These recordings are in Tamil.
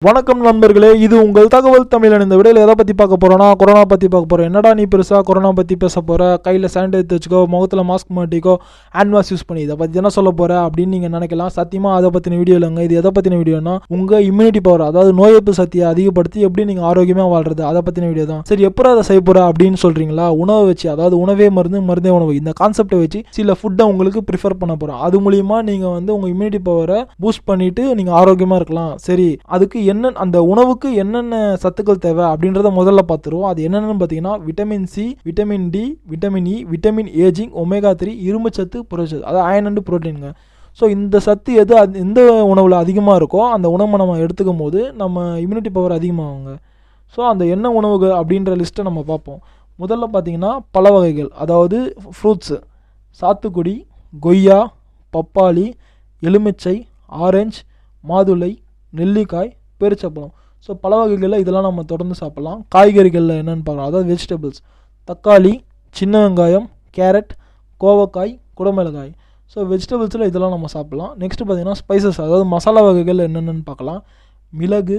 வணக்கம் நண்பர்களே, இது உங்கள் தகவல் தமிழன். இந்த வீடியோவில் எதை பற்றி பார்க்க போகிறோன்னா, கொரோனா பற்றி பார்க்க போகிறோம். என்னடா நீ பெருசாக கொரோனா பற்றி பேச போகிற, கையில் சானிடைசர் வச்சுக்கோ, முகத்தில் மாஸ்க் மாட்டிக்கோ, ஹேண்ட் வாஷ் யூஸ் பண்ணி இதை பற்றி என்ன சொல்ல போகிற அப்படின்னு நீங்கள் நினைக்கலாம். சத்தியமாக அதை பற்றின வீடியோ இல்லைங்க. இது எதை பற்றின வீடியோனா, உங்கள் இம்யூனிட்டி பவர், அதாவது நோய் எதிர்ப்பு சக்தியை அதிகப்படுத்தி எப்படி நீங்கள் ஆரோக்கியமாக வாழ்றது அதை பற்றின வீடியோ தான். சரி, எப்போ அதை செய்ய போகிற அப்படின்னு சொல்கிறீங்களா? உணவை வச்சு, அதாவது உணவே மருந்து, மருந்தே உணவு, இந்த கான்செப்டை வச்சு சில ஃபுட்டை உங்களுக்கு ப்ரிஃபர் பண்ண போகிறோம். அது மூலிமா நீங்கள் உங்கள் இம்யூனிட்டி பவரை பூஸ்ட் பண்ணிவிட்டு நீங்கள் ஆரோக்கியமாக இருக்கலாம். சரி, அதுக்கு என்ன, அந்த உணவுக்கு என்னென்ன சத்துக்கள் தேவை அப்படின்றத முதல்ல பார்த்துருவோம். அது என்னென்னு பார்த்தீங்கன்னா, vitamin C, vitamin D, vitamin E, vitamin ageing, omega 3, இரும்பு சத்து, புரதச்சத்து, அதாவது அயன் அண்ட் புரோட்டீனுங்க. ஸோ இந்த சத்து எந்த உணவில் அதிகமாக இருக்கோ அந்த உணவை நம்ம எடுத்துக்கும் போது நம்ம இம்யூனிட்டி பவர் அதிகமாகுங்க. ஸோ அந்த என்ன உணவுகள் அப்படின்ற லிஸ்ட்டை நம்ம பார்ப்போம். முதல்ல பார்த்தீங்கன்னா பழ வகைகள், அதாவது ஃப்ரூட்ஸு, சாத்துக்குடி, கொய்யா, பப்பாளி, எலுமிச்சை, ஆரஞ்சு, மாதுளை, நெல்லிக்காய், பேரிச்சப்பழம். ஸோ பழ வகைகளில் இதெல்லாம் நம்ம தொடர்ந்து சாப்பிட்லாம். காய்கறிகளில் என்னென்னு பார்க்கலாம், அதாவது வெஜிடபிள்ஸ், தக்காளி, சின்ன வெங்காயம், கேரட், கோவக்காய், குடமிளகாய். ஸோ வெஜிடபிள்ஸில் இதெல்லாம் நம்ம சாப்பிட்லாம். நெக்ஸ்ட்டு பார்த்திங்கன்னா ஸ்பைசஸ், அதாவது மசாலா வகைகள் என்னென்னு பார்க்கலாம். மிளகு,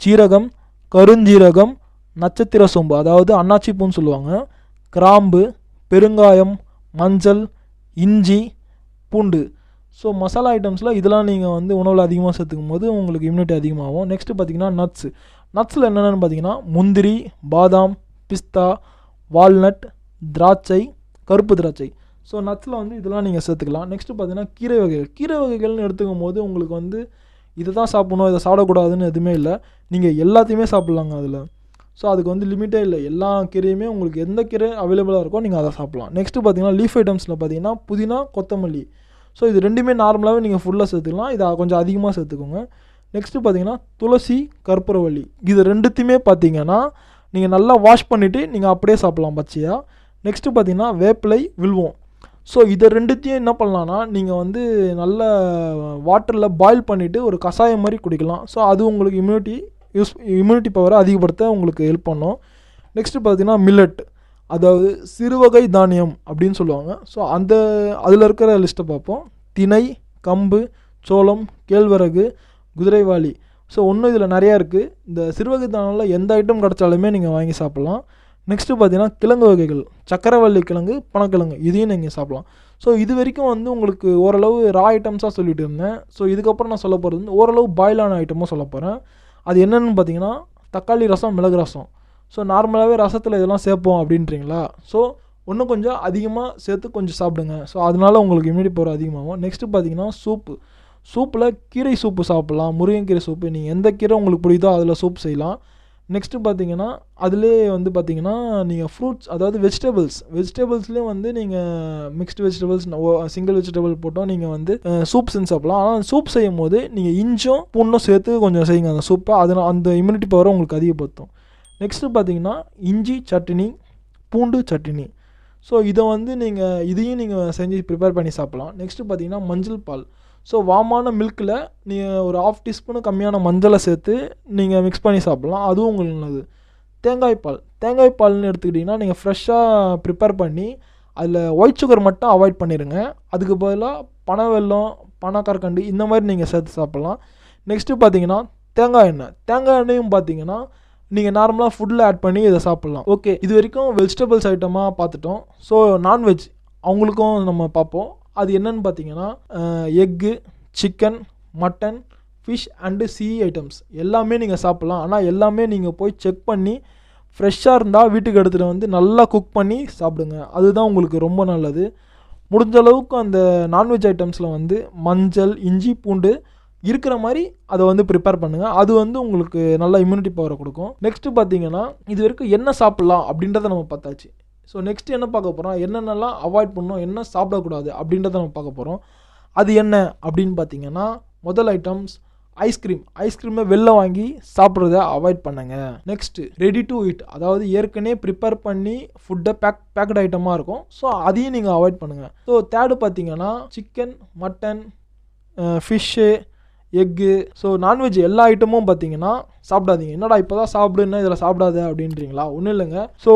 சீரகம், கருஞ்சீரகம், நட்சத்திர சோம்பு, அதாவது அன்னாச்சி பூன்னு சொல்லுவாங்க, கிராம்பு, பெருங்காயம், மஞ்சள், இஞ்சி, பூண்டு. ஸோ மசாலா ஐட்டம்ஸில் இதெல்லாம் நீங்கள் உணவில் அதிகமாக சேர்த்துக்கும் போது உங்களுக்கு இம்யூனிட்டி அதிகமாகும். நெக்ஸ்ட்டு பார்த்திங்கன்னா நட்ஸில் என்னென்னு பார்த்தீங்கன்னா முந்திரி, பாதாம், பிஸ்தா, வால்நட், திராட்சை, கருப்பு திராட்சை. ஸோ நட்ஸில் இதெல்லாம் நீங்கள் சேர்த்துக்கலாம். நெக்ஸ்ட்டு பார்த்தீங்கன்னா கீரை வகைகள்னு எடுத்துக்கும் போது உங்களுக்கு இதை தான் சாப்பிடணும், இதை சாப்பிடக்கூடாதுன்னு எதுவுமே இல்லை. நீங்கள் எல்லாத்தையுமே சாப்பிட்லாங்க அதில். ஸோ அதுக்கு லிமிட்டே இல்லை. எல்லா கீரையுமே உங்களுக்கு எந்த கீரை அவைலபிளாக இருக்கோ நீங்கள் அதை சாப்பிட்லாம். நெக்ஸ்ட்டு பார்த்தீங்கன்னா லீஃப் ஐட்டம்ஸில் பார்த்தீங்கன்னா புதினா, கொத்தமல்லி. ஸோ இது ரெண்டுமே நார்மலாகவே நீங்கள் ஃபுல்லாக சேர்த்துக்கலாம். இதை கொஞ்சம் அதிகமாக சேர்த்துக்கோங்க. நெக்ஸ்ட்டு பார்த்தீங்கன்னா துளசி, கற்பூரவள்ளி. இது ரெண்டுத்தையுமே பார்த்தீங்கன்னா நீங்கள் நல்லா வாஷ் பண்ணிவிட்டு நீங்கள் அப்படியே சாப்பிட்லாம் பச்சையாக. நெக்ஸ்ட்டு பார்த்தீங்கன்னா வேப்பிலை, வில்வம். ஸோ இதை ரெண்டுத்தையும் என்ன பண்ணலான்னா, நீங்கள் நல்ல வாட்டரில் பாயில் பண்ணிவிட்டு ஒரு கஷாயம் மாதிரி குடிக்கலாம். ஸோ அது உங்களுக்கு இம்யூனிட்டி பவரை அதிகப்படுத்த உங்களுக்கு ஹெல்ப் பண்ணும். நெக்ஸ்ட்டு பார்த்தீங்கன்னா மில்லட், அதாவது சிறுவகை தானியம் அப்படின்னு சொல்லுவாங்க. ஸோ அதில் இருக்கிற லிஸ்ட்டை பார்ப்போம். திணை, கம்பு, சோளம், கேழ்வரகு, குதிரைவாளி. ஸோ ஒன்றும் இதில் நிறையா இருக்குது. இந்த சிறுவகை தானியத்தில் எந்த ஐட்டம் கிடச்சாலுமே நீங்கள் வாங்கி சாப்பிட்லாம். நெக்ஸ்ட்டு பார்த்தீங்கன்னா கிழங்கு வகைகள், சக்கரவள்ளி கிழங்கு, பனக்கிழங்கு, இதையும் நீங்கள் சாப்பிட்லாம். ஸோ இது வரைக்கும் உங்களுக்கு ஓரளவு ரா ஐட்டம்ஸாக சொல்லிட்டு இருந்தேன். ஸோ இதுக்கப்புறம் நான் சொல்ல போகிறது ஓரளவு பாயிலான ஐட்டமாக சொல்ல போகிறேன். அது என்னென்னு பார்த்தீங்கன்னா தக்காளி ரசம், மிளகு ரசம். ஸோ நார்மலாகவே ரசத்தில் இதெல்லாம் சேர்ப்போம் அப்படின்றீங்களா? ஸோ இன்னும் கொஞ்சம் அதிகமாக சேர்த்து கொஞ்சம் சாப்பிடுங்க. ஸோ அதனால உங்களுக்கு இம்யூனிட்டி பவர் அதிகமாகும். நெக்ஸ்ட்டு பார்த்தீங்கன்னா சூப்பில் கீரை சூப்பு சாப்பிட்லாம். முருங்கைக்கீரை சூப்பு, நீங்கள் எந்த கீரை உங்களுக்கு பிடிக்குதோ அதில் சூப் செய்யலாம். நெக்ஸ்ட்டு பார்த்தீங்கன்னா அதிலே பார்த்தீங்கன்னா நீங்கள் ஃப்ரூட்ஸ், அதாவது வெஜிடபிள்ஸ்லேயும் நீங்கள் மிக்ஸ்டு வெஜிடபிள்ஸ், சிங்கிள் வெஜிடபிள் போட்டோம் நீங்கள் சூப் செஞ்சு சாப்பிட்லாம். ஆனால் சூப் செய்யும் போது நீங்கள் இஞ்சும் பூண்டும் சேர்த்து கொஞ்சம் செய்யுங்க அந்த சூப்பை. அதனால் அந்த இம்யூனிட்டி பவரை உங்களுக்கு அதிகப்படுத்தும். நெக்ஸ்ட்டு பார்த்தீங்கன்னா இஞ்சி சட்னி, பூண்டு சட்னி. ஸோ இதையும் நீங்கள் செஞ்சு ப்ரிப்பேர் பண்ணி சாப்பிட்லாம். நெக்ஸ்ட்டு பார்த்தீங்கன்னா மஞ்சள் பால். ஸோ வாமான மில்கில் நீங்கள் ஒரு 1/2 டீஸ்பூனு கம்மியான மஞ்சளை சேர்த்து நீங்கள் மிக்ஸ் பண்ணி சாப்பிட்லாம். அதுவும் உங்களுக்கு நல்லது. தேங்காய் பால்னு எடுத்துக்கிட்டிங்கன்னா நீங்கள் ஃப்ரெஷ்ஷாக ப்ரிப்பேர் பண்ணி அதில் ஒயிட் சுகர் மட்டும் அவாய்ட் பண்ணிடுங்க. அதுக்கு பதிலாக பனை வெல்லம், பனக்கற்கண்டு இந்த மாதிரி நீங்கள் சேர்த்து சாப்பிட்லாம். நெக்ஸ்ட்டு பார்த்தீங்கன்னா தேங்காய் எண்ணெயும் பார்த்தீங்கன்னா நீங்கள் நார்மலாக ஃபுட்டில் ஆட் பண்ணி இதை சாப்பிட்லாம். ஓகே, இது வரைக்கும் வெஜிடபிள்ஸ் ஐட்டமாக பார்த்துட்டோம். ஸோ நான்வெஜ் அவங்களுக்கும் நம்ம பார்ப்போம். அது என்னென்னு பார்த்தீங்கன்னா egg, chicken, mutton, fish and sea items எல்லாமே நீங்கள் சாப்பிட்லாம். ஆனால் எல்லாமே நீங்கள் போய் செக் பண்ணி ஃப்ரெஷ்ஷாக இருந்தால் வீட்டுக்கு எடுத்துகிட்டு நல்லா குக் பண்ணி சாப்பிடுங்க. அதுதான் உங்களுக்கு ரொம்ப நல்லது. முடிஞ்ச அளவுக்கு அந்த நான்வெஜ் ஐட்டம்ஸில் மஞ்சள், இஞ்சி, பூண்டு இருக்கிற மாதிரி அதை ப்ரிப்பேர் பண்ணுங்கள். அது உங்களுக்கு நல்ல இம்யூனிட்டி பவரை கொடுக்கும். நெக்ஸ்ட்டு பார்த்தீங்கன்னா இது வரைக்கும் என்ன சாப்பிட்லாம் அப்படின்றத நம்ம பார்த்தாச்சு. ஸோ நெக்ஸ்ட்டு என்ன பார்க்க போகிறோம், என்னென்னலாம் அவாய்ட் பண்ணணும், என்ன சாப்பிடக்கூடாது அப்படின்றத நம்ம பார்க்க போகிறோம். அது என்ன அப்படின்னு பார்த்தீங்கன்னா முதல் ஐட்டம்ஸ் ஐஸ்கிரீமை வெளில வாங்கி சாப்பிட்றத அவாய்ட் பண்ணுங்க. நெக்ஸ்ட்டு ரெடி டு ஈட், அதாவது ஏற்கனவே ப்ரிப்பேர் பண்ணி ஃபுட்டை பேக்கட் ஐட்டமாக இருக்கும். ஸோ அதையும் நீங்கள் அவாய்ட் பண்ணுங்கள். ஸோ தேர்டு பார்த்தீங்கன்னா chicken, mutton, fish, egg. So non veg எல்லா ஐட்டமும் பார்த்தீங்கன்னா சாப்பிடாதீங்க. என்னடா இப்போ தான் சாப்பிடுன்னா இதில் சாப்பிடாத அப்படின்றீங்களா? ஒன்றும் இல்லைங்க. ஸோ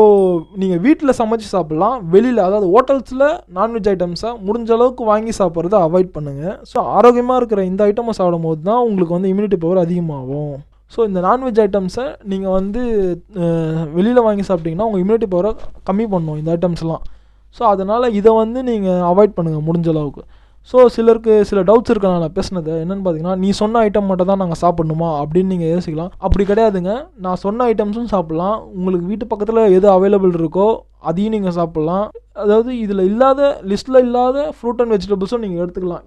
நீங்கள் வீட்டில் சமைச்சு சாப்பிட்லாம். வெளியில், அதாவது ஹோட்டல்ஸில் நான்வெஜ் ஐட்டம்ஸை முடிஞ்ச அளவுக்கு வாங்கி சாப்பிட்றத அவாய்ட் பண்ணுங்கள். ஸோ ஆரோக்கியமாக இருக்கிற இந்த ஐட்டமை சாப்பிடும் போது தான் உங்களுக்கு இம்யூனிட்டி பவர் அதிகமாகும். ஸோ இந்த நான்வெஜ் ஐட்டம்ஸை நீங்கள் வந்து வெளியில் வாங்கி சாப்பிட்டிங்கன்னா உங்கள் இம்யூனிட்டி பவரை கம்மி பண்ணும் இந்த ஐட்டம்ஸ்லாம். ஸோ அதனால் இதை வந்து நீங்கள் அவாய்ட் பண்ணுங்கள் முடிஞ்ச அளவுக்கு. ஸோ சிலருக்கு சில டவுட்ஸ் இருக்கலாம் நான் பேசுனது என்னென்னு பார்த்தீங்கன்னா, நீ சொன்ன ஐட்டம் மட்டும் தான் நாங்கள் சாப்பிட்ணுமா அப்படின்னு நீங்கள் யோசிக்கலாம். அப்படி கிடையாதுங்க. நான் சொன்ன ஐட்டம்ஸும் சாப்பிட்லாம். உங்களுக்கு வீட்டு பக்கத்தில் எது அவைலபிள் இருக்கோ அதையும் நீங்கள் சாப்பிட்லாம். அதாவது இதில் இல்லாத லிஸ்ட்டில் இல்லாத ஃப்ரூட் அண்ட் வெஜிடபிள்ஸும் நீங்கள் எடுத்துக்கலாம்.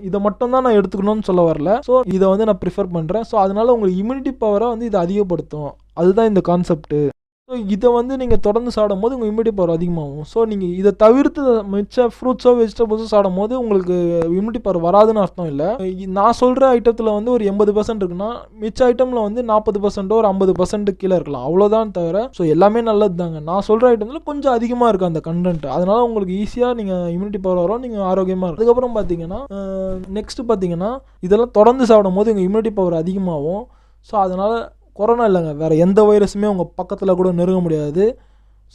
இதை மட்டும் தான் நான் எடுத்துக்கணும்னு சொல்ல வரல. ஸோ இதை வந்து நான் ப்ரிஃபர் பண்ணுறேன். ஸோ அதனால் உங்களுக்கு இம்யூனிட்டி பவரை வந்து இது அதிகப்படுத்தும். அதுதான் இந்த கான்செப்ட்டு. ஸோ இதை வந்து நீங்கள் தொடர்ந்து சாப்பிடும் போது உங்கள் இம்யூனிட்டி பவர் அதிகமாகும். ஸோ நீங்கள் இதை தவிர்த்து மிச்ச ஃப்ரூட்ஸோ வெஜிடபிள்ஸோ சாப்பிடும் போது உங்களுக்கு இம்யூனிட்டி பவர் வராதுன்னு அர்த்தம் இல்லை. நான் சொல்கிற ஐட்டத்தில் வந்து ஒரு 80% இருக்குன்னா மிச்ச ஐட்டமில் வந்து 40% ஒரு 50% கீழே இருக்கலாம். அவ்வளோதான் தவிர ஸோ எல்லாமே நல்லது தாங்க. நான் சொல்கிற ஐட்டத்தில் கொஞ்சம் அதிகமாக இருக்குது அந்த கண்டென்ட். அதனால் உங்களுக்கு ஈஸியாக நீங்கள் இம்யூனிட்டி பவர் வரும், நீங்கள் ஆரோக்கியமாக இருக்கும். அதுக்கப்புறம் பார்த்தீங்கன்னா நெக்ஸ்ட்டு பார்த்தீங்கன்னா இதெல்லாம் தொடர்ந்து சாப்பிடும் போது உங்கள் இம்யூனிட்டி பவர் அதிகமாகும். ஸோ அதனால் கொரோனா இல்லைங்க, வேறு எந்த வைரஸுமே உங்கள் பக்கத்தில் கூட நெருங்க முடியாது.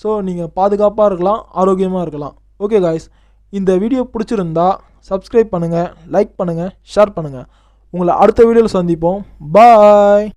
ஸோ நீங்கள் பாதுகாப்பாக இருக்கலாம், ஆரோக்கியமாக இருக்கலாம். ஓகே காய்ஸ், இந்த வீடியோ பிடிச்சிருந்தா சப்ஸ்கிரைப் பண்ணுங்கள், லைக் பண்ணுங்கள், ஷேர் பண்ணுங்கள். உங்களை அடுத்த வீடியோவில் சந்திப்போம். பாய்.